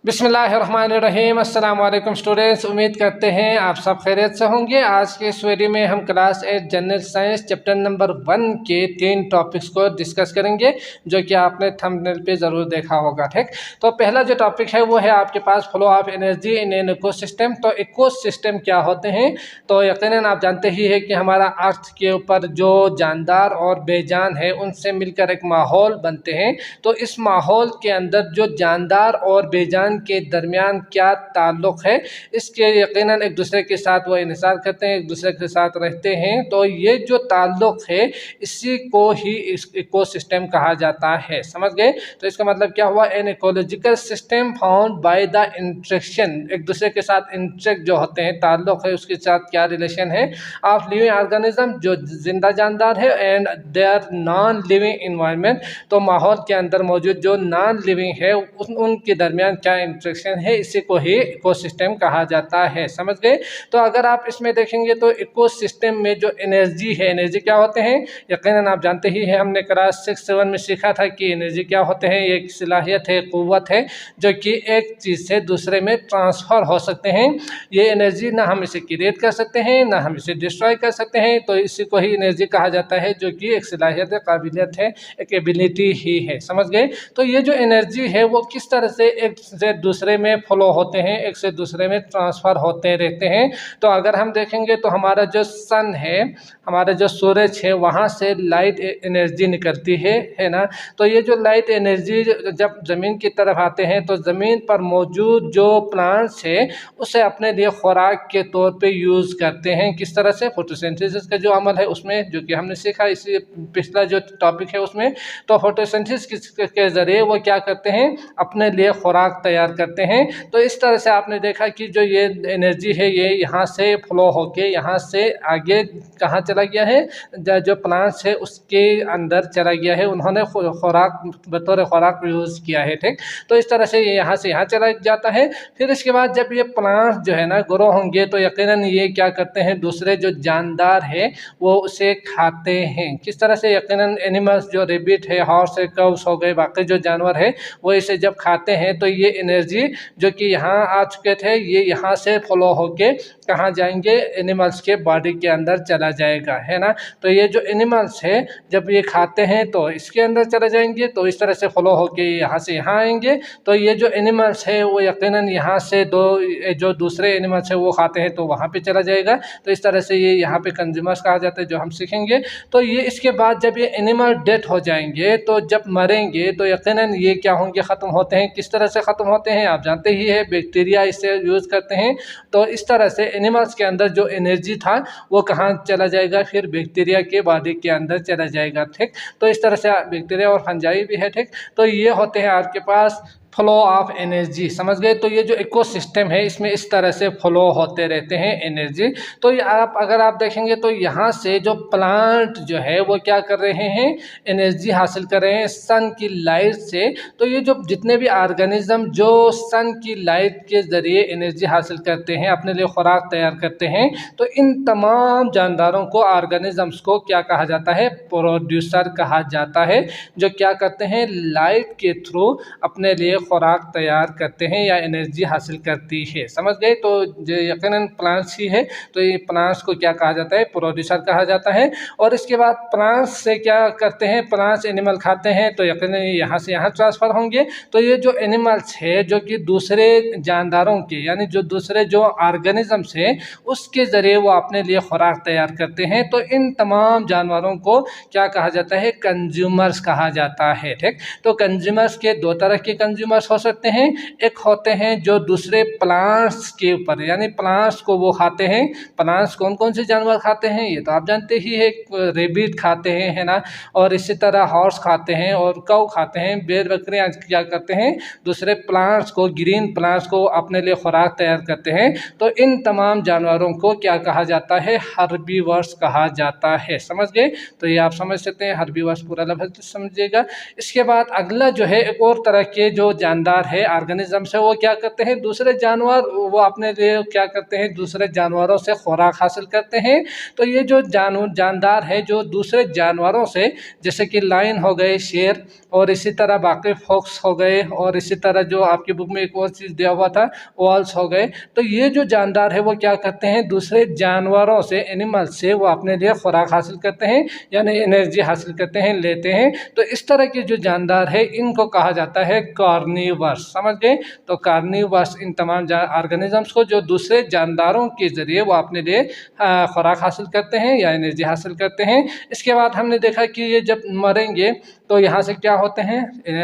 बिस्मिल्लाहिर्रहमानिर्रहीम। अस्सलाम वालेकुम स्टूडेंट्स, उम्मीद करते हैं आप सब खैरियत से होंगे। आज के इस वीडियो में हम class 8 general science chapter number 1 के 3 टॉपिक्स को डिस्कस करेंगे, जो कि आपने थंबनेल पे ज़रूर देखा होगा। ठीक, तो पहला जो टॉपिक है वो है आपके पास flow of energy in an ecosystem. तो इकोसिस्टम क्या होते हैं? तो यकीनन आप जानते ही है कि हमारा अर्थ के ऊपर जो जानदार और बेजान है उनसे मिलकर एक माहौल बनते हैं। तो इस माहौल के अंदर जो जानदार और बेजान के दरमियान क्या ताल्लुक़ है, इसके यकीनन एक दूसरे के साथ वो इन्हिसार करते हैं, एक दूसरे के साथ रहते हैं। तो ये जो ताल्लुक़ है इसी को ही इस इकोसिस्टम कहा जाता है। समझ गए? तो इसका मतलब क्या हुआ? An ecological system found by the interaction, एक दूसरे के साथ इंटरेक्ट जो होते हैं, ताल्लुक़ है, उसके साथ क्या रिलेशन है ऑफ लिविंग ऑर्गेनिज्म, जो जिंदा जानदार है, and there non living environment, तो माहौल के अंदर मौजूद जो नॉन लिविंग है उनके दरमियान क्या इंटरेक्शन है, इसी को ही इकोसिस्टम कहा जाता है। समझ गए? तो अगर आप इसमें देखेंगे तो इकोसिस्टम में जो एनर्जी है, एनर्जी क्या होते हैं यकीनन आप जानते ही हैं, हमने क्लास 6-7 में सीखा था कि एनर्जी क्या होते हैं। ये एक सलाहियत है, क़ुव्वत है, जो कि एक चीज़ से दूसरे में ट्रांसफ़र हो सकते हैं। ये एनर्जी ना हम इसे क्रिएट कर सकते हैं, ना हम इसे डिस्ट्रॉय कर सकते हैं। तो इसी को ही एनर्जी कहा जाता है, जो कि एक सलाहियत है, काबिलियत है, एक एबिलिटी ही है। समझ गए? तो ये जो एनर्जी है वो किस तरह से एक से दूसरे में फ्लो होते हैं, एक से दूसरे में ट्रांसफ़र होते रहते हैं। तो अगर हम देखेंगे तो हमारा जो सन है, हमारा जो सूरज है, वहाँ से लाइट एनर्जी निकलती है ना। तो ये जो लाइट एनर्जी जब ज़मीन की तरफ आते हैं तो ज़मीन पर मौजूद जो प्लांट्स है उसे अपने लिए खुराक के तौर पे यूज़ करते हैं। किस तरह से? फोटोसिंथेसिस का जो अमल है उसमें, जो कि हमने सीखा इसी पिछला जो टॉपिक है उसमें। तो फोटोसिंथेसिस के ज़रिए वो क्या करते हैं, अपने लिए खुराक तैयार करते हैं। तो इस तरह से आपने देखा कि जो ये एनर्जी है ये यहाँ से फ्लो होके यहाँ से आगे कहाँ चला गया है, जो प्लांट्स है उसके अंदर चला गया है, उन्होंने खुराक बतौर खुराक यूज़ किया है। ठीक, तो इस तरह से ये यहाँ से यहाँ चला जाता है। फिर इसके बाद जब ये प्लांट्स जो है ना ग्रो होंगे तो यकीनन ये क्या करते हैं, दूसरे जो जानदार है वो उसे खाते हैं। किस तरह से? यकीनन एनिमल्स जो रेबिट है, हॉर्स है, काउस हो गए, बाकी जो जानवर है वो इसे जब खाते हैं तो ये एनर्जी जो कि यहाँ आ चुके थे ये यहाँ से फ्लो होके कहाँ जाएंगे, एनिमल्स के बॉडी के अंदर चला जाएगा, है ना। तो ये जो एनिमल्स है जब ये खाते हैं तो इसके अंदर चले जाएंगे, तो इस तरह से फ्लो होके यहाँ से यहाँ आएंगे। तो ये जो एनिमल्स है वो यकीनन यहाँ से जो दूसरे एनिमल्स है वो खाते हैं तो वहाँ पे चला जाएगा। तो इस तरह से ये यहाँ पे कंज्यूमर्स कहा जाता है, जो हम सीखेंगे। तो ये इसके बाद जब ये एनिमल डेथ हो जाएंगे तो जब मरेंगे तो यकीनन ये क्या होंगे, ख़त्म होते हैं। किस तरह से ख़त्म होते हैं आप जानते ही है, बैक्टीरिया इसे यूज़ करते हैं। तो इस तरह से एनिमल्स के अंदर जो एनर्जी था वो कहाँ चला जाएगा, फिर बैक्टीरिया के बॉडी के अंदर चला जाएगा। ठीक, तो इस तरह से बैक्टीरिया और फंजाई भी है। ठीक, तो ये होते हैं आपके पास फ्लो ऑफ एनर्जी। समझ गए? तो ये जो इकोसिस्टम है इसमें इस तरह से फ्लो होते रहते हैं एनर्जी। तो ये अगर आप देखेंगे तो यहाँ से जो प्लांट जो है वो क्या कर रहे हैं, एनर्जी हासिल कर रहे हैं सन की लाइट से। तो ये जो जितने भी ऑर्गेनिज्म जो सन की लाइट के ज़रिए एनर्जी हासिल करते हैं, अपने लिए खुराक तैयार करते हैं, तो इन तमाम जानदारों को, ऑर्गेनिजम्स को क्या कहा जाता है, प्रोड्यूसर कहा जाता है, जो क्या करते हैं, लाइट के थ्रू अपने लिए खुराक तैयार करते हैं या एनर्जी हासिल करती है। समझ गए? तो जो यकीनन प्लांट्स ही है, तो ये प्लांट्स को क्या कहा जाता है, प्रोड्यूसर कहा जाता है। और इसके बाद प्लांट्स से क्या करते हैं, प्लांट्स एनिमल खाते हैं तो यकीनन यहाँ से यहाँ ट्रांसफ़र होंगे। तो ये जो एनिमल्स है जो कि दूसरे जानदारों के, यानी जो दूसरे जो ऑर्गेनिजम्स है उसके ज़रिए वो अपने लिए खुराक तैयार करते हैं। तो इन तमाम जानवरों को क्या कहा जाता है, कंज्यूमर्स कहा जाता है। ठीक, तो कंज्यूमर्स के दो तरह के कंज्यूमर्स हो सकते हैं। एक होते हैं जो दूसरे प्लांट्स के ऊपर, यानी प्लांट्स को वो खाते हैं। प्लांट्स कौन कौन से जानवर खाते हैं ये तो आप जानते ही है, रेबिट खाते हैं, है ना, और इसी तरह हॉर्स खाते हैं और काऊ खाते हैं। भेड़ बकरियाँ क्या करते हैं, दूसरे प्लांट्स को, ग्रीन प्लांट्स को अपने लिए खुराक तैयार करते हैं। तो इन तमाम जानवरों को क्या कहा जाता है, हर्बीवर्स कहा जाता है। समझ गए? तो ये आप समझ सकते हैं, हर्बीवर्स पूरा लफ्ज़ समझिएगा। इसके बाद अगला जो है एक और तरह के जो जानदार है ऑर्गेनिजम्स है वो क्या करते हैं, दूसरे जानवर वो अपने लिए क्या करते हैं, दूसरे जानवरों से खुराक हासिल करते हैं। तो ये जो जानदार है जो दूसरे जानवरों से, जैसे कि लायन हो गए, शेर, और इसी तरह बाकी फॉक्स हो गए, और इसी तरह जो आपकी बुक में एक और चीज़ दिया हुआ था वॉल्स हो गए। तो ये जो जानदार है वो क्या करते हैं, दूसरे जानवरों से, एनिमल से वो अपने लिए खुराक हासिल करते हैं, यानी एनर्जी हासिल करते हैं, लेते हैं। तो इस तरह के जो जानदार है इनको कहा जाता है कार्निवर्स। समझ गए? तो कार्निवर्स इन तमाम ऑर्गेनिजम्स को जो दूसरे जानदारों के ज़रिए वो अपने लिए खुराक हासिल करते हैं या एनर्जी हासिल करते हैं। इसके बाद हमने देखा कि ये जब मरेंगे तो यहाँ से क्या होते हैं,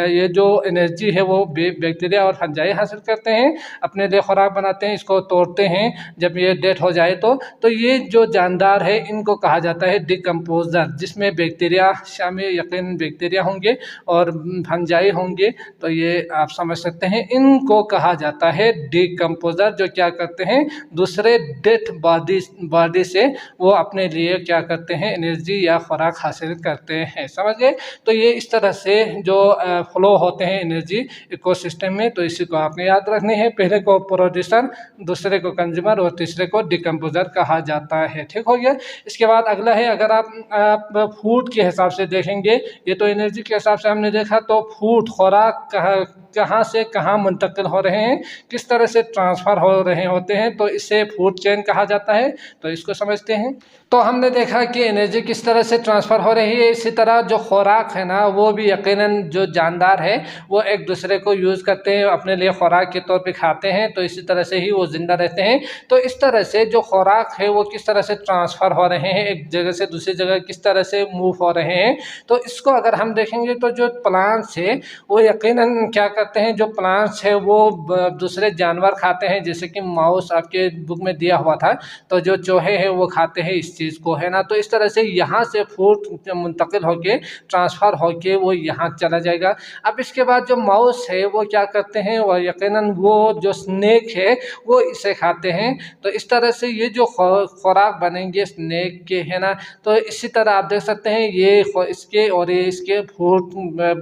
ये जो एनर्जी है वो बैक्टीरिया और फंजाई हासिल करते हैं, अपने लिए खुराक बनाते हैं, इसको तोड़ते हैं जब ये डेथ हो जाए तो ये जो जानदार है इनको कहा जाता है डिकम्पोजर, जिसमें बैक्टीरिया शामिल, यकीन बैक्टीरिया होंगे और फंजाई होंगे। तो ये आप समझ सकते हैं, इनको कहा जाता है डिकम्पोजर, जो क्या करते हैं, दूसरे डेथ बॉडी से वो अपने लिए क्या करते हैं, एनर्जी या खुराक हासिल करते हैं। समझ गए? तो ये इस तरह से जो फ्लो होते हैं एनर्जी इकोसिस्टम में, तो इसी को आपने याद रखनी है। पहले को प्रोड्यूसर, दूसरे को कंज्यूमर और तीसरे को डिकम्पोजर कहा जाता है। ठीक हो गया? इसके बाद अगला है, अगर आप फूड के हिसाब से देखेंगे, ये तो एनर्जी के हिसाब से हमने देखा, तो फूड, खुराक कहाँ से कहाँ मुंतकिल हो रहे हैं, किस तरह से ट्रांसफ़र हो रहे होते हैं, तो इसे फूड चेन कहा जाता है। तो इसको समझते हैं। तो हमने देखा कि एनर्जी किस तरह से ट्रांसफ़र हो रही है। इसी तरह जो खुराक है ना, वो भी यकीनन जो जानदार है वो एक दूसरे को यूज़ करते हैं, अपने लिए खुराक के तौर पे खाते हैं, तो इसी तरह से ही वो ज़िंदा रहते हैं। तो इस तरह से जो खुराक है वो किस तरह से ट्रांसफ़र हो रहे हैं, एक जगह से दूसरी जगह किस तरह से मूव हो रहे हैं। तो इसको अगर हम देखेंगे तो जो प्लांट्स है वो यकीनन क्या करते हैं, जो प्लांट्स है वो दूसरे जानवर खाते हैं, जैसे कि माउस आपके बुक में दिया हुआ था, तो जो चूहे हैं वो खाते हैं इस चीज़ को, है ना। तो इस तरह से यहाँ से फूड मुंतकिल होके, ट्रांसफ़र होके वो यहाँ चला जाएगा। अब इसके बाद जो माउस है वो क्या करते हैं, वो यकीनन वो जो स्नेक है वो इसे खाते हैं। तो इस तरह से ये जो खुराक बनेंगे स्नेक के, है ना, तो इसी तरह आप देख सकते हैं ये इसके और ये इसके फूड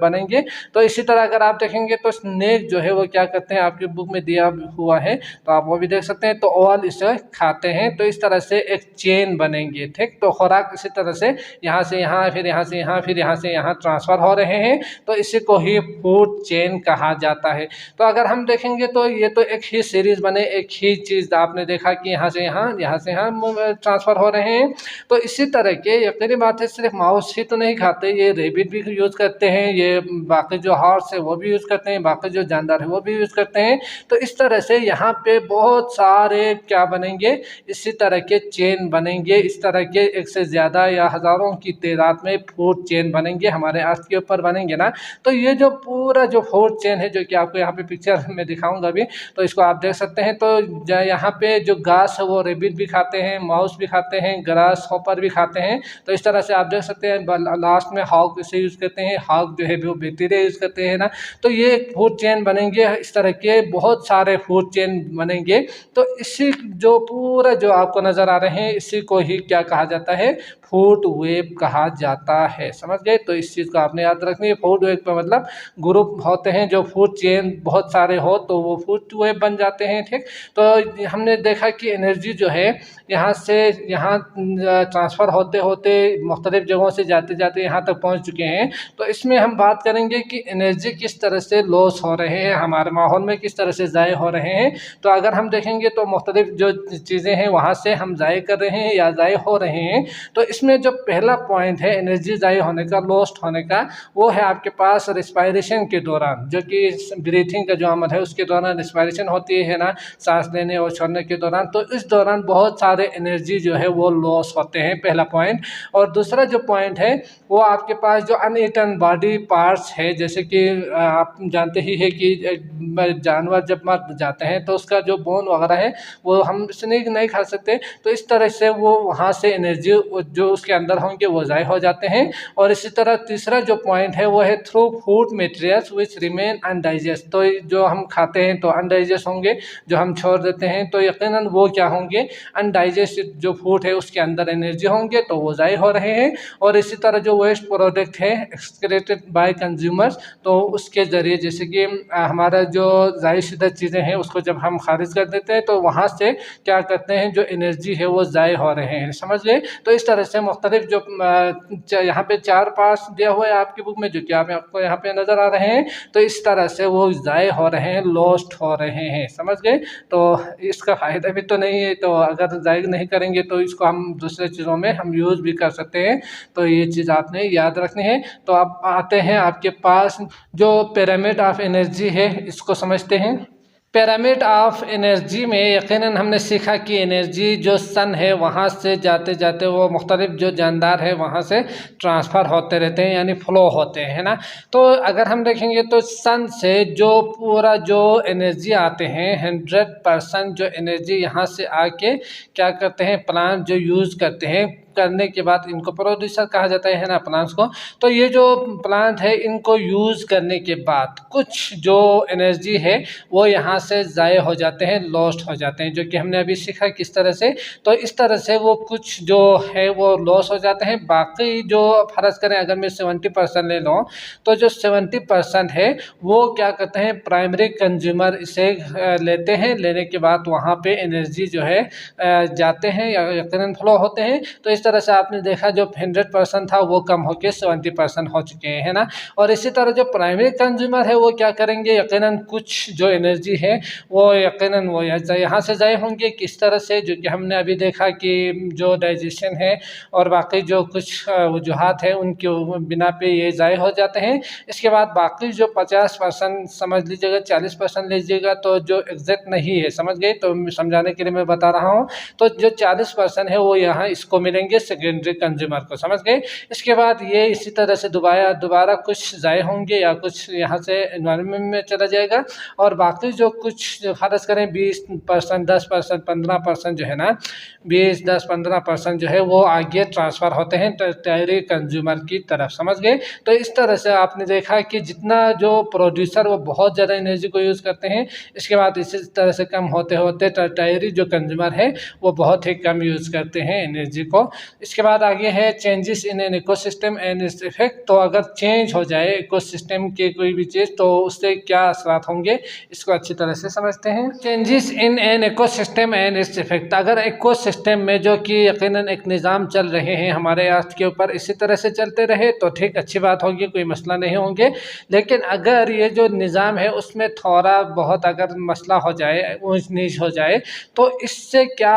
बनेंगे। तो इसी तरह अगर आप देखेंगे तो स्नेक जो है वो क्या करते हैं, आपकी बुक में दिया हुआ है तो आप वो भी देख सकते हैं, तो ऑल इसे खाते हैं। तो इस तरह से एक चेन बनेंगे। ठीक, तो खुराक इसी तरह से यहाँ से यहाँ, फिर यहाँ से यहाँ, फिर यहाँ से यहाँ ट्रांसफ़र हो रहे हैं, तो इसी को ही फूड चेन कहा जाता है। तो अगर हम देखेंगे तो ये तो एक ही सीरीज़ बने, एक ही चीज़ आपने देखा कि यहाँ से यहाँ, यहाँ से यहाँ ट्रांसफ़र हो रहे हैं। तो इसी तरह के यकीनी बात है, सिर्फ माउस ही तो नहीं खाते, ये रेबिट भी यूज़ करते हैं, ये बाकी जो हॉर्स है वो भी यूज़ करते हैं, बाकी जो जानदार है वो भी यूज़ करते हैं। तो इस तरह से यहाँ पे बहुत सारे क्या बनेंगे, इसी तरह के चेन बनेंगे। इस तरह के एक से ज़्यादा या हज़ारों की तादाद में फूड चेन बनेंगे, हमारे अर्थ के ऊपर बनेंगे ना। तो ये जो पूरा जो फूड चेन है, जो कि आपको यहाँ पे पिक्चर में दिखाऊंगा अभी, तो इसको आप देख सकते हैं। तो यहाँ पे जो घास है वो रेबिट भी खाते हैं, माउस भी खाते हैं, ग्रास हॉपर भी खाते हैं। तो इस तरह से आप देख सकते हैं। लास्ट में हॉग इसे यूज़ करते हैं, हॉग जो है वो बैक्टीरिया यूज़ करते हैं ना। तो ये फूड चेन बनेंगे, इस तरह के बहुत सारे फूड चेन बनेंगे। तो इसी जो पूरा जो आपको नज़र आ रहे हैं, इसी को ही क्या कहा जाता है, फूड वेब कहा जाता है। समझ गए? तो इस चीज़ को आपने याद रखनी है। फूड वेब का मतलब ग्रुप होते हैं, जो फूड चेन बहुत सारे हो तो वो फूड वेब बन जाते हैं। ठीक, तो हमने देखा कि एनर्जी जो है यहाँ से यहाँ ट्रांसफ़र होते होते मुख्तलिफ़ जगहों से जाते जाते यहाँ तक पहुँच चुके हैं। तो इसमें हम बात करेंगे कि एनर्जी किस तरह से लॉस हो रहे हैं, हमारे माहौल में किस तरह से ज़ाय हो रहे हैं। तो अगर हम देखेंगे तो मुख्तलिफ़ जो चीज़ें हैं वहाँ से हम ज़ाय कर रहे हैं या ज़ाय हो रहे हैं। तो इसमें जो पहला पॉइंट है एनर्जी ज़ाय होने का, लॉस्ट होने का, वो है आपके पास रिस्पायरेशन के दौरान, जो कि ब्रीथिंग का जो अमल है उसके दौरान रिस्पायरेशन होती है ना, सांस लेने और छोड़ने के दौरान। तो इस दौरान बहुत सारे एनर्जी जो है वो लॉस होते हैं, पहला पॉइंट। और दूसरा जो पॉइंट है वो आपके पास जो अनईटन बॉडी पार्ट्स है, जैसे कि आप जानते ही है कि जानवर जब मर जाते हैं तो उसका जो बोन वगैरह है वो हम इसे नहीं खा सकते। तो इस तरह से वो वहाँ से एनर्जी जो उसके अंदर होंगे वो ज़ाय हो जाते हैं। और इसी तरह तीसरा जो पॉइंट है वो है through food materials which remain अनडाइजेस्ट, तो जो हम खाते हैं तो अनडाइजेस्ट होंगे, जो हम छोड़ देते हैं तो यकीनन वो क्या होंगे, अनडाइजेस्टेड जो फूड है उसके अंदर एनर्जी होंगे तो वो ज़ाय हो रहे हैं। और इसी तरह जो वेस्ट प्रोडक्ट है एक्सक्रेटेड बाय कंज्यूमर्स, तो उसके ज़रिए जैसे कि हमारा जो ज़ायशुदा चीज़ें हैं उसको जब हम खारिज कर देते हैं तो वहाँ से क्या करते हैं, जो एनर्जी है वो ज़ाय हो रहे हैं, समझ गए। तो इस तरह से मुख्तलिफ जो यहाँ पे 4 पार्ट्स दिया हुआ है आपकी बुक में, जो कि आपको यहाँ पे नज़र आ रहे हैं, तो इस तरह से वो ज़ाय हो रहे हैं, लॉस्ट हो रहे हैं, समझ गए। तो इसका फ़ायदा भी तो नहीं है, तो अगर ज़ाय नहीं करेंगे तो इसको हम दूसरे चीज़ों में हम यूज़ भी कर सकते हैं, तो ये चीज़ आपने याद रखनी है। तो अब आते हैं आपके पास जो पिरामिड ऑफ एनर्जी है, इसको समझते हैं। पिरामिड ऑफ एनर्जी में यकीनन हमने सीखा कि एनर्जी जो सन है वहाँ से जाते जाते वो मुख्तलिफ जो जानदार है वहाँ से ट्रांसफ़र होते रहते हैं, यानी फ्लो होते हैं, है ना। तो अगर हम देखेंगे तो सन से जो पूरा जो एनर्जी आते हैं 100% जो एनर्जी यहाँ से आके क्या करते हैं, प्लांट जो यूज़ करते हैं, करने के बाद इनको प्रोड्यूसर कहा जाता है ना, प्लांट्स को। तो ये जो प्लांट है इनको यूज़ करने के बाद कुछ जो एनर्जी है वो यहाँ से ज़ाय हो जाते हैं, लॉस्ट हो जाते हैं, जो कि हमने अभी सीखा किस तरह से। तो इस तरह से वो कुछ जो है वो लॉस हो जाते हैं। बाकी जो फ़र्ज़ करें अगर मैं 70% ले लूँ, तो जो 70% है वो क्या करते हैं, प्राइमरी कंज्यूमर इसे लेते हैं, लेने के बाद वहाँ पे एनर्जी जो है जाते हैं या यकीनन फ्लो होते हैं। तो इस तरह से आपने देखा जो 100% था वो कम होकर 70% हो चुके हैं, है ना। और इसी तरह जो प्राइमरी कंज्यूमर है वो क्या करेंगे, यकीनन कुछ जो एनर्जी है वो यकीनन वो यहाँ से ज़ाय होंगे। किस तरह से, जो कि हमने अभी देखा कि जो डाइजेशन है और बाकी जो कुछ वजूहात है उनके बिना पे ये ज़ाय हो जाते हैं। इसके बाद बाकी जो 50% समझ लीजिएगा, 40% लीजिएगा, तो जो एग्जैक्ट नहीं है, समझ गए, तो समझाने के लिए मैं बता रहा हूँ। तो जो 40% है वो यहाँ इसको मिलेंगे सेकेंडरी कंज्यूमर को, समझ गए। इसके बाद ये इसी तरह से दोबारा कुछ ज़ाय होंगे या कुछ यहाँ से एनवायरनमेंट में चला जाएगा। और बाकी जो कुछ फ़र्ज़ करें 20%, 10%, 15% जो है ना, 20-10-15% जो है वो आगे ट्रांसफ़र होते हैं टर्टियरी कंज्यूमर की तरफ, समझ गए। तो इस तरह से आपने देखा कि जितना जो प्रोड्यूसर वो बहुत ज़्यादा एनर्जी को यूज़ करते हैं, इसके बाद इसी तरह से कम होते होते टर्टियरी जो कंज्यूमर है वो बहुत ही कम यूज़ करते हैं एनर्जी को। इसके बाद आगे है changes in an ecosystem and its effect. तो अगर चेंज हो जाए इकोसिस्टम के कोई भी चीज़ तो उससे क्या असरात होंगे, इसको अच्छी तरह से समझते हैं। Changes in an ecosystem and its effect, अगर इकोसिस्टम में जो कि यकीनन एक निज़ाम चल रहे हैं हमारे अर्थ के ऊपर, इसी तरह से चलते रहे तो ठीक, अच्छी बात होगी, कोई मसला नहीं होंगे। लेकिन अगर ये जो निज़ाम है उसमें थोड़ा बहुत अगर मसला हो जाए, ऊंच नीच हो जाए, तो इससे क्या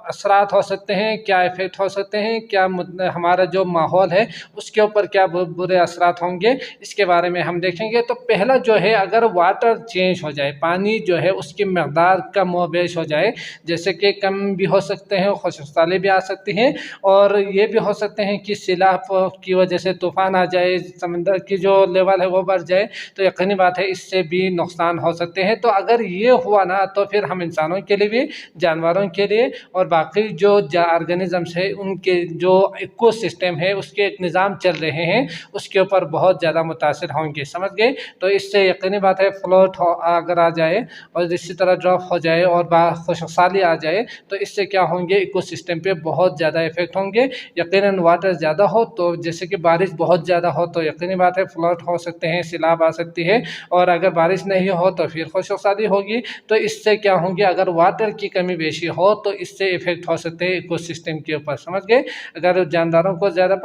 असरात हो सकते हैं, क्या इफ़ेक्ट हो सकते हैं, क्या हमारा जो माहौल है उसके ऊपर क्या बुरे असरात होंगे, इसके बारे में हम देखेंगे। तो पहला जो है, अगर वाटर चेंज हो जाए, पानी जो है उसकी मकदार कम व बेश हो जाए, जैसे कि कम भी हो सकते हैं, खुशहाली भी आ सकती हैं, और ये भी हो सकते हैं कि सैलाब की वजह से तूफ़ान आ जाए, समंदर की जो लेवल है वो बढ़ जाए, तो यकीनी बात है इससे भी नुकसान हो सकते हैं। तो अगर ये हुआ ना, तो फिर हम इंसानों के लिए भी, जानवरों के लिए और बाकी जो ऑर्गेनिजम्स है उनके जो इकोसिस्टम है उसके एक निज़ाम चल रहे हैं उसके ऊपर बहुत ज़्यादा मुतासिर होंगे, समझ गए। तो इससे यकीनी बात है फ्लोट अगर आ जाए और इसी तरह ड्रॉप हो जाए और खुशहाली आ जाए, तो इससे क्या होंगे, इकोसिस्टम पे बहुत ज़्यादा इफेक्ट होंगे। यकीनन वाटर ज़्यादा हो तो, जैसे कि बारिश बहुत ज़्यादा हो तो यकीनी बात है फ्लड हो सकते हैं, सैलाब आ सकती है, और अगर बारिश नहीं हो तो फिर खुशहाली होगी। तो इससे क्या होंगे, अगर वाटर की कमी बेशी हो तो इससे इफेक्ट हो सकते हैं इकोसिस्टम के ऊपर, समझ गए। अगर जानदारों को ज़्यादा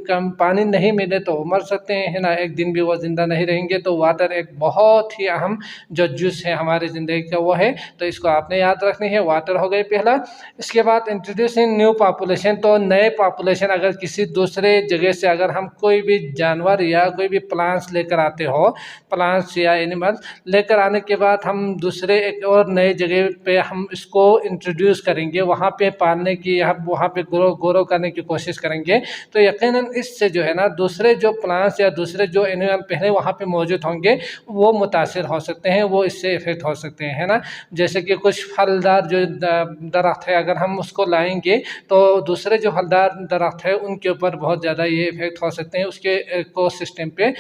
कम पानी नहीं मिले तो वो मर सकते हैं, है ना, एक दिन भी वो ज़िंदा नहीं रहेंगे। तो वाटर एक बहुत ही अहम जो जुज़ है हमारी ज़िंदगी का वो है, तो इसको आपने याद रखनी है। वाटर हो गई पहला। इसके बाद इंट्रोड्यूसिंग न्यू पॉपुलेशन, तो नए पॉपुलेशन अगर किसी दूसरे जगह से अगर हम कोई भी जानवर या कोई भी प्लांट्स लेकर आते हो, प्लांट्स या एनिमल्स लेकर आने के बाद हम दूसरे एक और नए जगह पे हम इसको इंट्रोड्यूस करेंगे, वहाँ पे पालने की या वहाँ पे ग्रो करने की कोशिश करेंगे तो यकीनन इससे जो है ना दूसरे जो प्लांट्स या दूसरे जो एनिमल पहले वहाँ पे मौजूद होंगे वो मुतासिर हो सकते हैं, वो इससे इफेक्ट हो सकते हैं, है ना। जैसे कि कुछ फलदार जो दरख्त है अगर हम उसको लाएंगे तो दूसरे जो फलदार दरख्त है उनके ऊपर बहुत ज़्यादा ये इफेक्ट हो सकते हैं, उसके इकोसिस्टम पे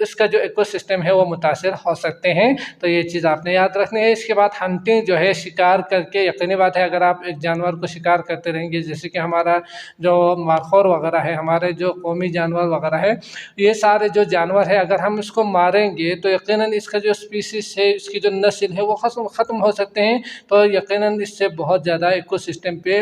इसका जो इकोसिस्टम है वो मुतासिर हो सकते हैं। तो ये चीज़ आपने याद रखनी है। इसके बाद हंटिंग जो है, शिकार करके, यकीनी बात है अगर आप एक जानवर को शिकार करते रहेंगे, जैसे कि हमारा जो माखोर वगैरह है, हमारे जो कौमी जानवर वगैरह है, ये सारे जो जानवर है अगर हम इसको मारेंगे तो यकीनन इसका जो स्पीसीज है, इसकी जो नस्ल है वो ख़त्म हो सकते हैं। तो यकीनन इससे बहुत ज़्यादा इकोसिस्टम पे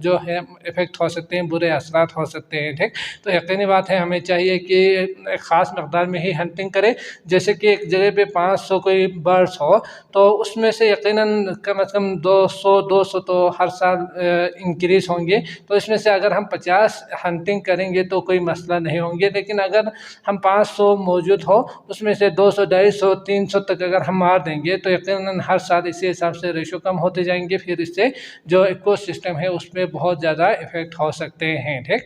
जो है इफ़ेक्ट हो सकते हैं, बुरे असरात हो सकते हैं, ठीक। तो यकीनी बात है हमें चाहिए कि एक ख़ास मकदार में ही हंटिंग करें। जैसे कि एक जगह पे 500 कोई बर्ड्स हो तो उसमें से यकीनन कम से कम 200 तो हर साल इंक्रीज़ होंगे। तो इसमें से अगर हम 50 हंटिंग करेंगे तो कोई मसला नहीं होंगे, लेकिन अगर हम 500 मौजूद हो उसमें से 200, 250, 300 तक अगर हम मार देंगे तो यकीनन हर साल इसी हिसाब से रेशो कम होते जाएंगे, फिर इससे जो इकोसिस्टम है उसमें बहुत ज़्यादा इफेक्ट हो सकते हैं, ठीक।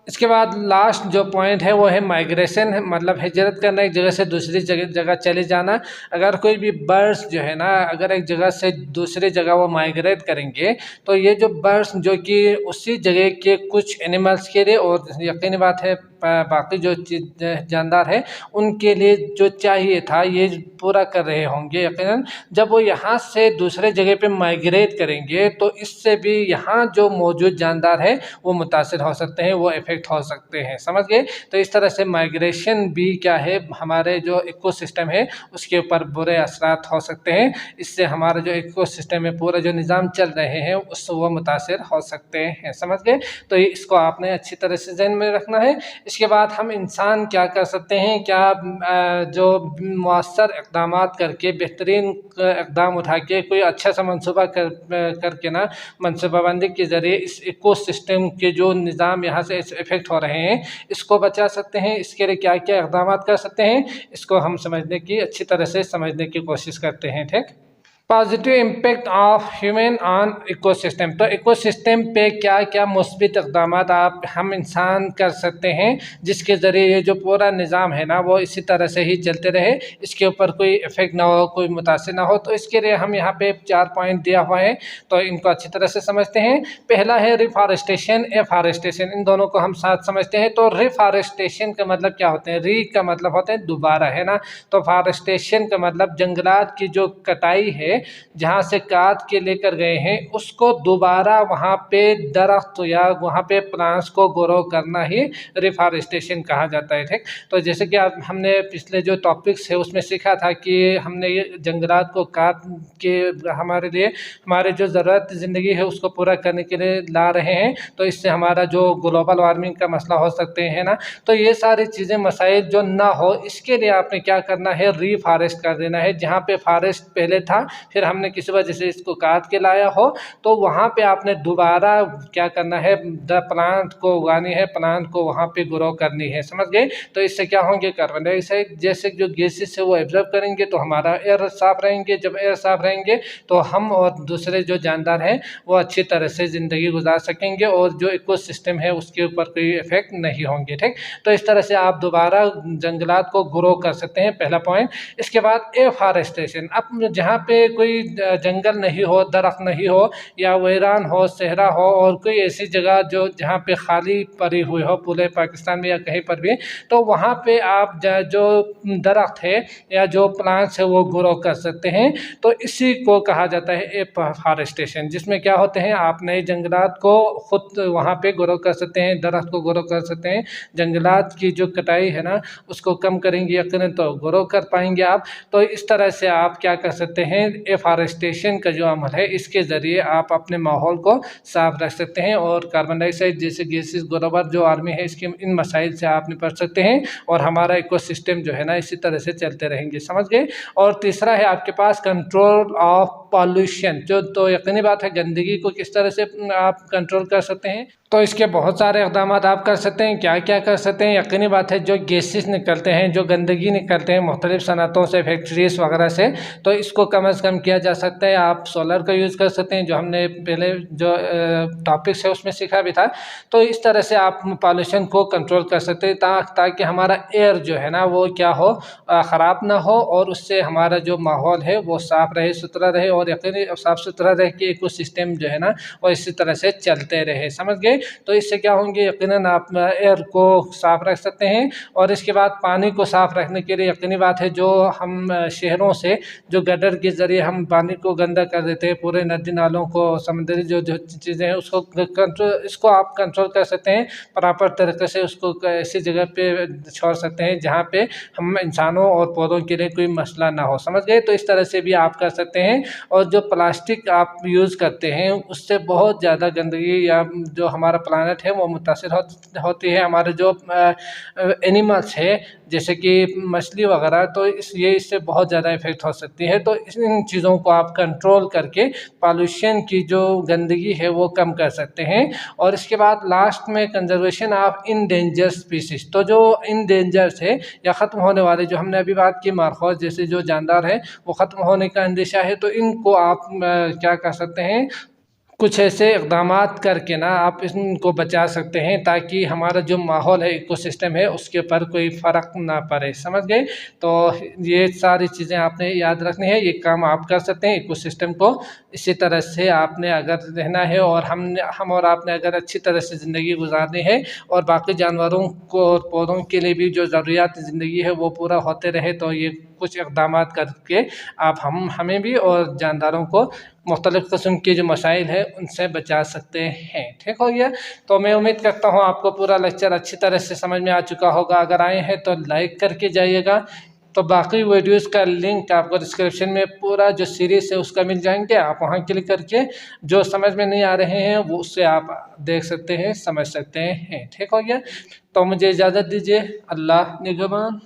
इसके बाद लास्ट जो पॉइंट है वो है माइग्रेशन, मतलब हिजरत करना, एक जगह से दूसरी जगह चले जाना। अगर कोई भी बर्ड्स जो है ना अगर एक जगह से दूसरी जगह वो माइग्रेट करेंगे तो ये जो बर्ड्स जो कि उसी जगह के कुछ एनिमल्स के लिए और यकीनी बात है बाकी जो जानदार है उनके लिए जो चाहिए था ये पूरा कर रहे होंगे। यकीनन जब वो यहाँ से दूसरे जगह पे माइग्रेट करेंगे तो इससे भी यहाँ जो मौजूद जानदार है वो मुतासिर हो सकते हैं, वो इफेक्ट हो सकते हैं, समझ गए। तो इस तरह से माइग्रेशन भी क्या है, हमारे जो इकोसिस्टम है उसके ऊपर बुरे असरात हो सकते हैं। इससे हमारा जो इकोसिस्टम है, पूरा जो निज़ाम चल रहे हैं उससे वो मुतासिर हो सकते हैं, समझ गए। तो इसको आपने अच्छी तरह से ज़हन में रखना है। इसके बाद हम इंसान क्या कर सकते हैं, क्या जो मौसर इक़दाम करके, बेहतरीन इक़दाम उठा के, कोई अच्छा सा मनसूबा करके ना मनसूबाबंदी के ज़रिए इस इकोसिस्टम के जो निज़ाम यहाँ से इफ़ेक्ट हो रहे हैं इसको बचा सकते हैं। इसके लिए क्या क्या इक़दाम कर सकते हैं इसको हम समझने की, अच्छी तरह से समझने की कोशिश करते हैं, ठीक। Positive impact of human on ecosystem. तो इकोसिस्टम पे क्या क्या मुस्बित इक़दाम आप हम इंसान कर सकते हैं जिसके ज़रिए ये जो पूरा निज़ाम है ना वो इसी तरह से ही चलते रहे, इसके ऊपर कोई इफ़ेक्ट ना हो, कोई मुतासिर ना हो। तो इसके लिए हम यहाँ पे 4 पॉइंट दिया हुआ है, तो इनको अच्छी तरह से समझते हैं। पहला है रिफॉरेस्टेशन, एफॉरेस्टेशन, इन दोनों को हम साथ समझते हैं। तो रिफॉरेस्टेशन का मतलब क्या होते हैं, री का मतलब होते हैं दोबारा, है ना। तो फॉरेस्टेशन का मतलब जंगलात की जो कटाई है, जहाँ से काट के लेकर गए हैं उसको दोबारा वहाँ पे दरख्त या वहाँ पे प्लांट्स को ग्रो करना ही रिफॉरेस्टेशन कहा जाता है, ठीक। तो जैसे कि हमने पिछले जो टॉपिक्स है उसमें सीखा था कि हमने ये जंगलात को काट के हमारे लिए, हमारे जो ज़रूरत ज़िंदगी है उसको पूरा करने के लिए ला रहे हैं, तो इससे हमारा जो ग्लोबल वार्मिंग का मसला हो सकते हैं ना। तो ये सारी चीज़ें मसाइल जो ना हो इसके लिए आपने क्या करना है, रीफॉरेस्ट कर देना है। जहाँ पे फॉरेस्ट पहले था फिर हमने किसी वजह से इसको काट के लाया हो तो वहाँ पे आपने दोबारा क्या करना है, प्लांट को उगानी है, प्लांट को वहाँ पे ग्रो करनी है, समझ गए। तो इससे क्या होंगे, कार्बन डाइऑक्साइड जैसे जो गैसेस है वो एब्जॉर्ब करेंगे तो हमारा एयर साफ रहेंगे। जब एयर साफ रहेंगे तो हम और दूसरे जो जानदार हैं वो अच्छी तरह से ज़िंदगी गुजार सकेंगे और जो इकोसिस्टम है उसके ऊपर कोई इफेक्ट नहीं होंगे, ठीक। तो इस तरह से आप दोबारा जंगलात को ग्रो कर सकते हैं, पहला पॉइंट। इसके बाद एफॉरेस्टेशन, अब जहाँ पे कोई जंगल नहीं हो, दरख्त नहीं हो या वीरान हो, सहरा हो और कोई ऐसी जगह जो जहाँ पे खाली पड़ी हुई हो पूरे पाकिस्तान में या कहीं पर भी, तो वहाँ पे आप जो दरख्त है या जो प्लांट्स है वो ग्रो कर सकते हैं। तो इसी को कहा जाता है एफॉरेस्टेशन, जिसमें क्या होते हैं आप नए जंगलात को खुद वहाँ पे ग्रो कर सकते हैं, दरख्त को ग्रो कर सकते हैं। जंगलात की जो कटाई है ना उसको कम करेंगे यकीनन तो ग्रो कर पाएंगे आप। तो इस तरह से आप क्या कर सकते हैं, एफॉरेस्टेशन का जो अमल है इसके ज़रिए आप अपने माहौल को साफ रख सकते हैं और कार्बन डाइऑक्साइड जैसे गैसेस ग्लोबल जो आर्मी है इसके इन मसाइल से आप निपट सकते हैं और हमारा इकोसिस्टम जो है ना इसी तरह से चलते रहेंगे, समझ गए। और तीसरा है आपके पास कंट्रोल ऑफ पॉल्यूशन, जो तो यकीनी बात है गंदगी को किस तरह से आप कंट्रोल कर सकते हैं। तो इसके बहुत सारे इक़दाम आप कर सकते हैं। क्या क्या कर सकते हैं? यकीनी बात है जो गैसेस निकलते हैं, जो गंदगी निकलते हैं मुख्तलिफ सनतों से, फैक्ट्रीज वगैरह से, तो इसको कम से कम किया जा सकता है। आप सोलर का यूज़ कर सकते हैं, जो हमने पहले जो टॉपिक्स है उसमें सीखा भी था। तो इस तरह से आप पॉल्यूशन को कंट्रोल कर सकते हैं ताकि हमारा एयर जो है ना वो क्या हो, ख़राब ना हो, और उससे हमारा जो माहौल है वो साफ़ रहे, सुथरा रहे, और यकीनी साफ़ सुथरा रहे कि इकोसिस्टम जो है ना वो इसी तरह से चलते रहे। समझ गए? तो इससे क्या होंगे, यकीनन आप एयर को साफ़ रख सकते हैं। और इसके बाद पानी को साफ़ रखने के लिए यकीनी बात है जो हम शहरों से जो गटर के ज़रिए हम पानी को गंदा कर देते हैं, पूरे नदी नालों को, समुद्री जो जो चीज़ें हैं उसको कंट्रोल, इसको आप कंट्रोल कर सकते हैं। प्रॉपर तरीके से उसको ऐसी जगह पे छोड़ सकते हैं जहाँ पे हम इंसानों और पौधों के लिए कोई मसला ना हो। समझ गए? तो इस तरह से भी आप कर सकते हैं। और जो प्लास्टिक आप यूज़ करते हैं उससे बहुत ज़्यादा गंदगी या जो हमारा प्लानट है वो मुतासिर होती है। हमारे जो एनिमल्स है जैसे कि मछली वगैरह, तो इससे बहुत ज़्यादा इफ़ेक्ट हो सकती है। तो इन चीज़ों को आप कंट्रोल करके पॉल्यूशन की जो गंदगी है वो कम कर सकते हैं। और इसके बाद लास्ट में कंजर्वेशन ऑफ इंडेंजर स्पीसीज, तो जो इंडेंजर्स है या ख़त्म होने वाले, जो हमने अभी बात की मार्खोज जैसे जो जानदार है वो ख़त्म होने का अंदेशा है, तो इनको आप क्या कर सकते हैं, कुछ ऐसे इक़दामात करके ना आप इनको बचा सकते हैं ताकि हमारा जो माहौल है, इकोसिस्टम है, उसके ऊपर कोई फ़र्क ना पड़े। समझ गए? तो ये सारी चीज़ें आपने याद रखनी है, ये काम आप कर सकते हैं। इकोसिस्टम को इसी तरह से आपने अगर रहना है और हम और आपने अगर अच्छी तरह से ज़िंदगी गुजारनी है और बाकी जानवरों को और पौधों के लिए भी जो ज़रूरियात ज़िंदगी है वो पूरा होते रहे, तो ये कुछ इक़दामात करके आप हमें भी और जानदारों को मुख्तलिफ़ किस्म के जो मसाइल है उनसे बचा सकते हैं। ठीक हो गया? तो मैं उम्मीद करता हूँ आपको पूरा लेक्चर अच्छी तरह से समझ में आ चुका होगा। अगर आए हैं तो लाइक करके जाइएगा। तो बाकी वीडियोस का लिंक आपको डिस्क्रिप्शन में पूरा जो सीरीज़ है उसका मिल जाएंगे, आप वहाँ क्लिक करके जो समझ में नहीं आ रहे हैं वो उससे आप देख सकते हैं, समझ सकते हैं। ठीक हो गया? तो मुझे इजाज़त दीजिए। अल्लाह निगहबान।